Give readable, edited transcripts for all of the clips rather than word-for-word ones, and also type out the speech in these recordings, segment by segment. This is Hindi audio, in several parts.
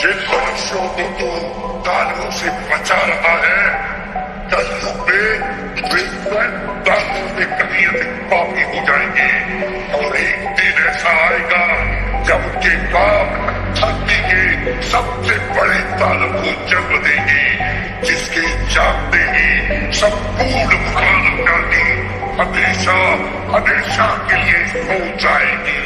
जिन मनुष्यों को तू दानवों से बचा रहा है, कलयुग में वे दानवों से कहीं अधिक पापी हो जाएंगे और एक दिन ऐसा आएगा जब उनके पाप धरती के सबसे बड़े दानव को जन्म देंगे, जिसके जागते ही संपूर्ण मानवजाति हमेशा हमेशा के लिए हो जाएगी।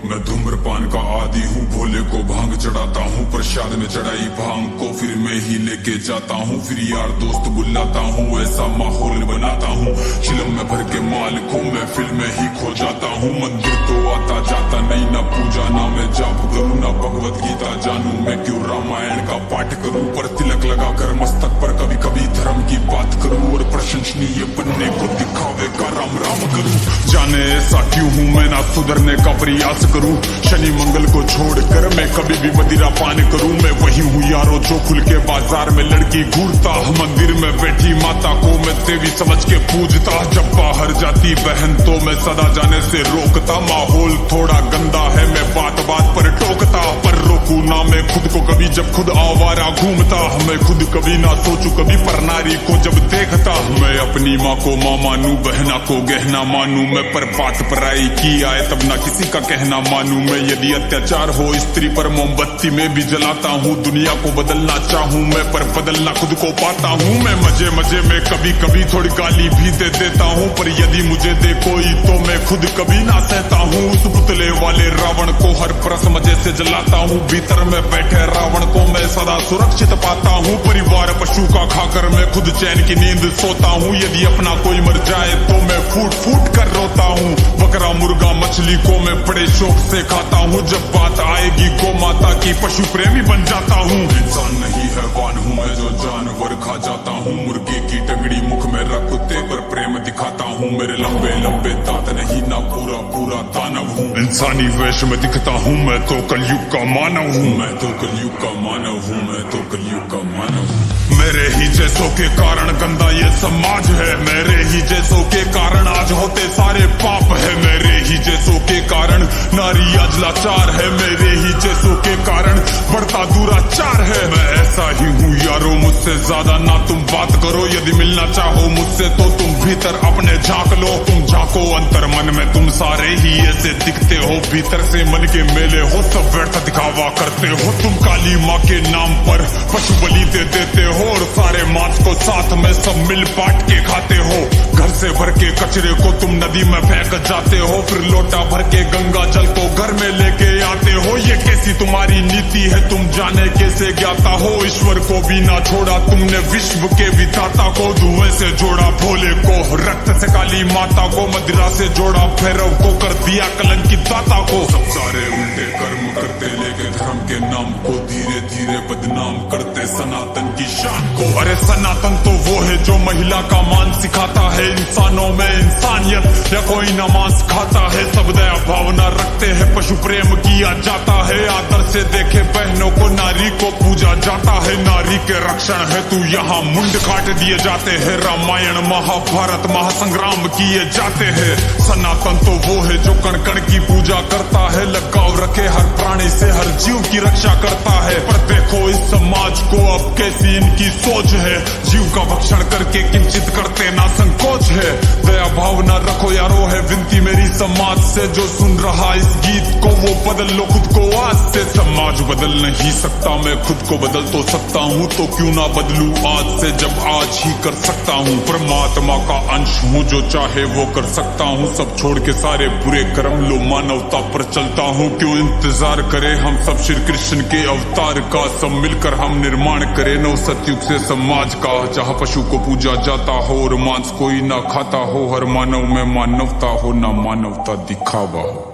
मैं धूम्रपान का आदी हूँ, भोले को भांग चढ़ाता हूँ, प्रसाद में चढ़ाई भांग को फिर मैं ही लेके जाता हूँ, फिर यार दोस्त बुलाता हूँ, ऐसा माहौल बनाता हूँ, चिलम में भर के माल को मैं फिल्म में ही खो जाता हूँ। मंदिर तो आता जाता नहीं, ना पूजा ना मैं जाप करूँ, ना भगवत गीता जानू, मैं क्यों रामायण का पाठ करूँ, पर तिलक लगाकर मस्तक पर कभी कभी धर्म की बात करूँ और प्रशंसनीय बनने को दिखावे का राम राम करूँ। जाने ऐसा क्यों हूँ मैं, ना सुधरने का प्रयास करूं, शनि मंगल को छोड़कर मैं कभी भी मदिरा पान करूं। मैं वही हूँ यारो जो खुल के बाजार में लड़की घूरता, मंदिर में बैठी माता को मैं देवी समझ के पूजता, जब बाहर जाती बहन तो मैं सदा जाने से रोकता। माहौल थोड़ा गंदा है, मैं बात बात पर टोकता, पर रोकू ना मैं खुद को कभी जब खुद आवारा घूमता। मैं खुद कभी ना सोचू कभी पर नारी को जब देखता, मैं अपनी माँ को माँ मानू, बहना को गहना मानू, मैं पर बात पराई की आए तब ना किसी का कहना मानू। मैं यदि अत्याचार हो स्त्री पर मोमबत्ती में भी जलाता हूँ, दुनिया को बदलना चाहूँ मैं पर बदलना खुद को पाता हूँ। मैं मजे मजे में कभी कभी थोड़ी गाली भी दे देता हूँ, पर यदि मुझे दे कोई तो मैं खुद कभी ना सहता हूँ। उस पुतले वाले रावण को हर परस मजे से जलाता हूँ, भीतर में बैठे रावण को मैं सदा सुरक्षित पाता हूँ। परिवार पशु का खाकर मैं खुद चैन की नींद सोता हूँ, यदि अपना कोई मर जाए तो मैं फूट फूट कर रोता हूँ। बकरा मुर्गा मछली को मैं बड़े शौक से खाता हूँ, जब बात आएगी गौ माता की पशु प्रेमी बन जाता हूँ। इंसान नहीं हैवान हूँ मैं जो जानवर खा जाता हूँ, मुर्गे की टंगड़ी मुख में रख कुत्ते पर प्रेम दिखाता हूँ। मेरे लंबे लंबे दांत नहीं ना पूरा पूरा दानव हूँ, इंसानी वेश में दिखता हूँ, मैं तो कलयुग का मानव हूँ, मैं तो कलयुग का मानव हूँ, मैं तो कलयुग का मानव हूँ। मेरे ही जैसों के कारण गंदा ये समाज है, मेरे ही जैसों के कारण आज होते सारे पाप है, मेरे ही जैसों के कारण नारी आज लाचार है, मेरे ही जैसों के कारण बढ़ता दुराचार है। मैं ऐसा ही हूँ यारो, मुझसे ज्यादा ना तुम बात करो, यदि मिलना चाहो मुझसे तो तुम भीतर अपने झांक लो। तुम झांको अंतर मन में, तुम सारे ही ऐसे दिखते हो, भीतर से मन के मेले हो, सब व्यर्थ दिखावा करते हो। तुम काली माँ के नाम पर पशु बलि दे देते हो और सारे मांस को साथ में सब मिल बांट के खाते हो। घर से भर के कचरे को तुम नदी में फेंक जाते हो, फिर लोटा भर के गंगा जल को घर में लेके आते हो। ये कैसी तुम्हारी नीति है, तुम जाने कैसे ज्ञाता हो। ईश्वर को भी ना छोड़ा तुमने, विश्व के विधाता को धुएं से जोड़ा, भोले को रक्त से काली माता को, मदिरा से जोड़ा भैरव को, कर दिया कलंकित दाता को। सब सारे उल्टे कर्म करते लेके धर्म के नाम को धीरे धीरे बदनाम करते सनातन की शान को। अरे सनातन तो वो है जो महिला का मान सिखाता है, इंसानों में इंसानियत या कोई नमाज खाता है, सब दया भावना रखते हैं, पशु प्रेम किया जाता है, आदर से देखे बहनों को, नारी को पूजा जाता है, नारी के रक्षण है तू यहाँ मुंड काट दिए जाते हैं, रामायण महाभारत महासंग्राम किए जाते हैं। सनातन तो वो है जो कण कण की पूजा करता है, लगाव रखे हर प्राणी से, हर जीव की रक्षा करता है। पर देखो इस समाज को अब कैसी इनकी सोच है, जीव का भक्षण करके किंचित करते ना संकोच है। दया भावना रखो यारो है विनती मेरी समाज से, जो सुन रहा इस गीत को वो बदल लो खुद को आज से। समाज बदल नहीं सकता, मैं खुद को बदल तो सकता हूँ, तो क्यों ना बदलूं आज से जब आज ही कर सकता हूँ। परमात्मा का अंश हूँ, जो चाहे वो कर सकता हूँ, सब छोड़ के सारे बुरे कर्म लो, मानवता पर चलता हूँ। क्यों इंतजार करे हम सब श्री कृष्ण के अवतार का, सब मिलकर हम निर्माण करें नव सतयुग से समाज का, जहाँ पशु को पूजा जाता हो और मांस कोई ना खाता हो, हर मानव में मानवता हो ना मानवता दिखावा हो।